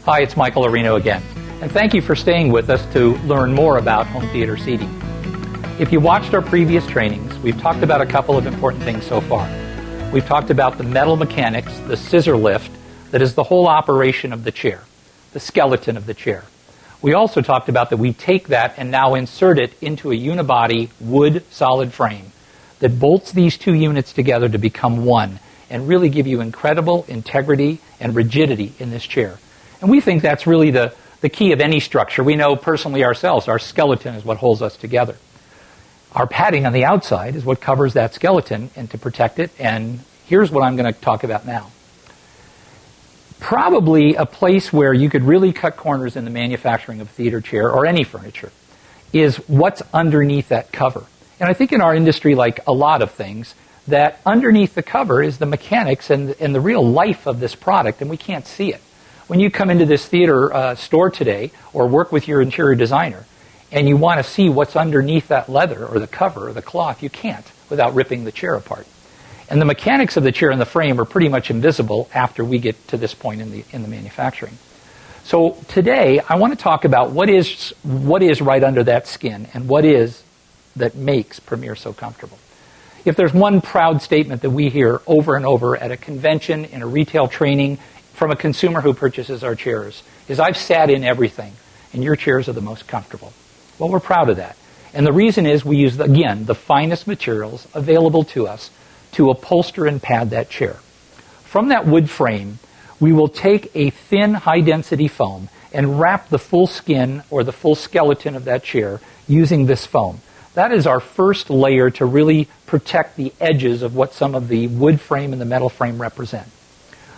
Hi, it's Michael Areno again, and thank you for staying with us to learn more about home theater seating. If you watched our previous trainings, we've talked about a couple of important things so far. We've talked about the metal mechanics, the scissor lift, that is the whole operation of the chair, the skeleton of the chair. We also talked about that we take that and now insert it into a unibody wood solid frame that bolts these two units together to become one and really give you incredible integrity and rigidity in this chair. And we think that's really the key of any structure. We know personally ourselves, our skeleton is what holds us together. Our padding on the outside is what covers that skeleton and to protect it, and here's what I'm going to talk about now. Probably a place where you could really cut corners in the manufacturing of a theater chair or any furniture is what's underneath that cover. And I think in our industry, like a lot of things, that underneath the cover is the mechanics and the real life of this product, and we can't see it. When you come into this theater store today or work with your interior designer and you want to see what's underneath that leather or the cover or the cloth, you can't without ripping the chair apart. And the mechanics of the chair and the frame are pretty much invisible after we get to this point in the manufacturing. So today I want to talk about what is right under that skin and what is that makes Premier so comfortable. If there's one proud statement that we hear over and over at a convention, in a retail training, from a consumer who purchases our chairs, is I've sat in everything, and your chairs are the most comfortable. Well, we're proud of that. And the reason is we use, again, the finest materials available to us to upholster and pad that chair. From that wood frame, we will take a thin, high-density foam and wrap the full skin or the full skeleton of that chair using this foam. That is our first layer to really protect the edges of what some of the wood frame and the metal frame represent.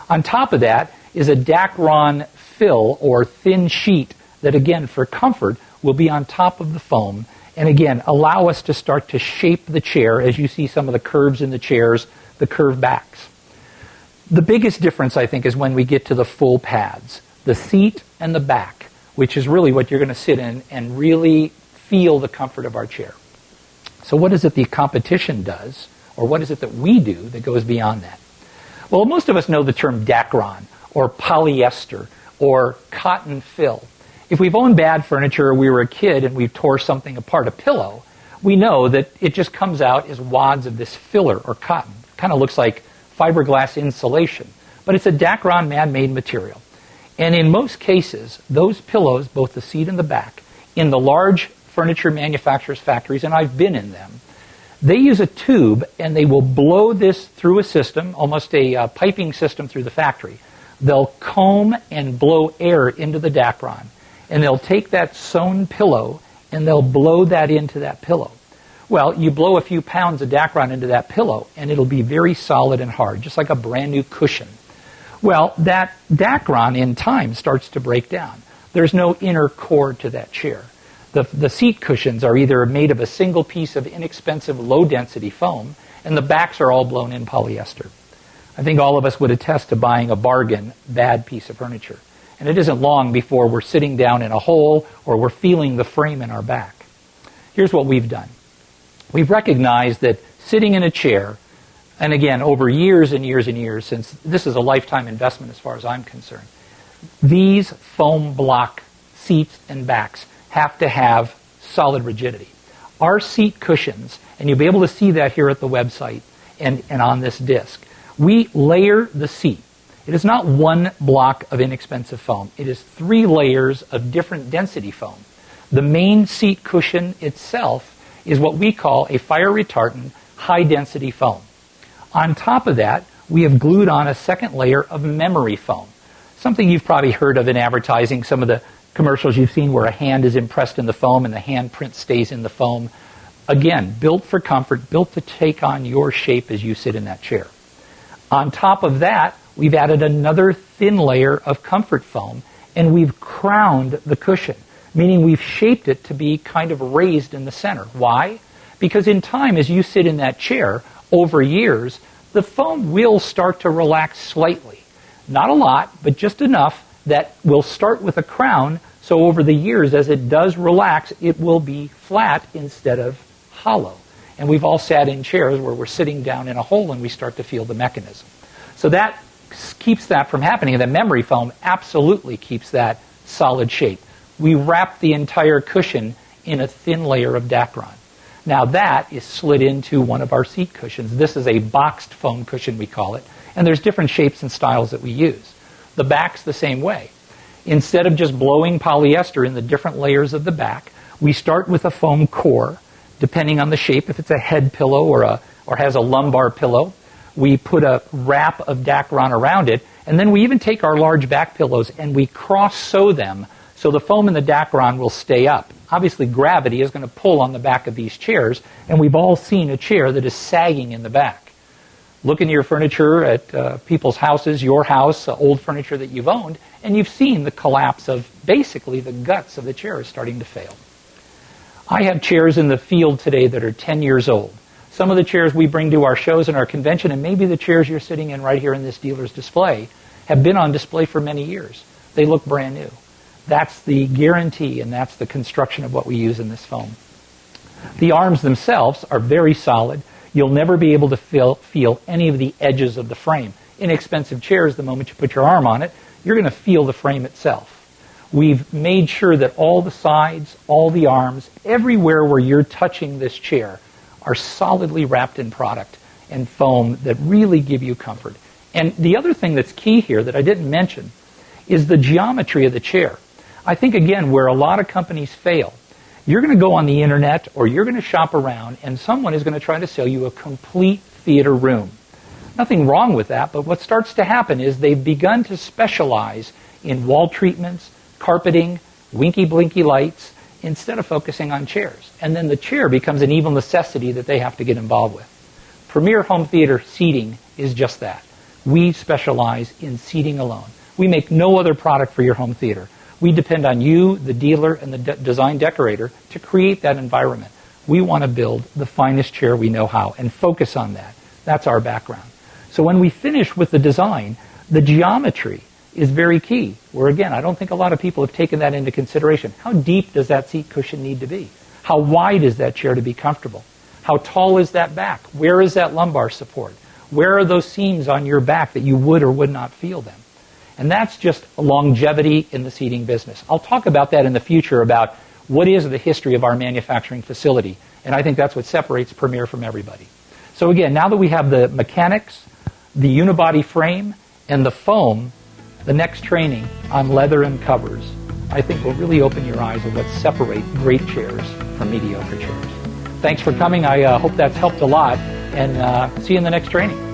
On top of that is a Dacron fill or thin sheet that, again, for comfort, will be on top of the foam and, again, allow us to start to shape the chair as you see some of the curves in the chairs, the curved backs. The biggest difference, I think, is when we get to the full pads, the seat and the back, which is really what you're going to sit in and really feel the comfort of our chair. So what is it the competition does, or what is it that we do that goes beyond that? Well, most of us know the term Dacron, or polyester, or cotton fill. If we've owned bad furniture or we were a kid and we tore something apart, a pillow, we know that it just comes out as wads of this filler or cotton. It kind of looks like fiberglass insulation, but it's a Dacron man-made material. And in most cases, those pillows, both the seat and the back, in the large furniture manufacturers' factories, and I've been in them, they use a tube and they will blow this through a system, almost a piping system through the factory. They'll comb and blow air into the Dacron, and they'll take that sewn pillow and they'll blow that into that pillow. Well, you blow a few pounds of Dacron into that pillow and it'll be very solid and hard, just like a brand new cushion. Well, that Dacron in time starts to break down. There's no inner core to that chair. The seat cushions are either made of a single piece of inexpensive low-density foam, and the backs are all blown in polyester. I think all of us would attest to buying a bargain, bad piece of furniture. And it isn't long before we're sitting down in a hole or we're feeling the frame in our back. Here's what we've done. We've recognized that sitting in a chair, and again, over years and years and years, since this is a lifetime investment as far as I'm concerned, these foam block seats and backs have to have solid rigidity. Our seat cushions, and you'll be able to see that here at the website and on this disc, we layer the seat. It is not one block of inexpensive foam. It is 3 layers of different density foam. The main seat cushion itself is what we call a fire-retardant, high-density foam. On top of that, we have glued on a second layer of memory foam, something you've probably heard of in advertising, some of the commercials you've seen where a hand is impressed in the foam and the handprint stays in the foam. Again, built for comfort, built to take on your shape as you sit in that chair. On top of that, we've added another thin layer of comfort foam, and we've crowned the cushion, meaning we've shaped it to be kind of raised in the center. Why? Because in time, as you sit in that chair, over years, the foam will start to relax slightly. Not a lot, but just enough that will start with a crown, so over the years, as it does relax, it will be flat instead of hollow. And we've all sat in chairs where we're sitting down in a hole and we start to feel the mechanism. So that keeps that from happening. And the memory foam absolutely keeps that solid shape. We wrap the entire cushion in a thin layer of Dacron. Now that is slid into one of our seat cushions. This is a boxed foam cushion, we call it. And there's different shapes and styles that we use. The back's the same way. Instead of just blowing polyester in the different layers of the back, we start with a foam core, depending on the shape. If it's a head pillow or has a lumbar pillow, we put a wrap of Dacron around it, and then we even take our large back pillows and we cross-sew them so the foam and the Dacron will stay up. Obviously, gravity is going to pull on the back of these chairs, and we've all seen a chair that is sagging in the back. Look into your furniture at people's houses, your house, old furniture that you've owned, and you've seen the collapse of basically the guts of the chair is starting to fail. I have chairs in the field today that are 10 years old. Some of the chairs we bring to our shows and our convention, and maybe the chairs you're sitting in right here in this dealer's display, have been on display for many years. They look brand new. That's the guarantee, and that's the construction of what we use in this foam. The arms themselves are very solid. You'll never be able to feel any of the edges of the frame. Inexpensive chairs, the moment you put your arm on it, you're going to feel the frame itself. We've made sure that all the sides, all the arms, everywhere where you're touching this chair are solidly wrapped in product and foam that really give you comfort. And the other thing that's key here that I didn't mention is the geometry of the chair. I think, again, where a lot of companies fail, you're going to go on the internet or you're going to shop around and someone is going to try to sell you a complete theater room. Nothing wrong with that, but what starts to happen is they've begun to specialize in wall treatments, carpeting, winky-blinky lights, instead of focusing on chairs. And then the chair becomes an evil necessity that they have to get involved with. Premier Home Theater Seating is just that. We specialize in seating alone. We make no other product for your home theater. We depend on you, the dealer, and the design decorator to create that environment. We want to build the finest chair we know how and focus on that. That's our background. So when we finish with the design, the geometry is very key. Where again, I don't think a lot of people have taken that into consideration. How deep does that seat cushion need to be? How wide is that chair to be comfortable? How tall is that back? Where is that lumbar support? Where are those seams on your back that you would or would not feel them? And that's just longevity in the seating business. I'll talk about that in the future about what is the history of our manufacturing facility. And I think that's what separates Premier from everybody. So again, now that we have the mechanics, the unibody frame, and the foam, the next training on leather and covers, I think will really open your eyes of what separate great chairs from mediocre chairs. Thanks for coming. I hope that's helped a lot, and see you in the next training.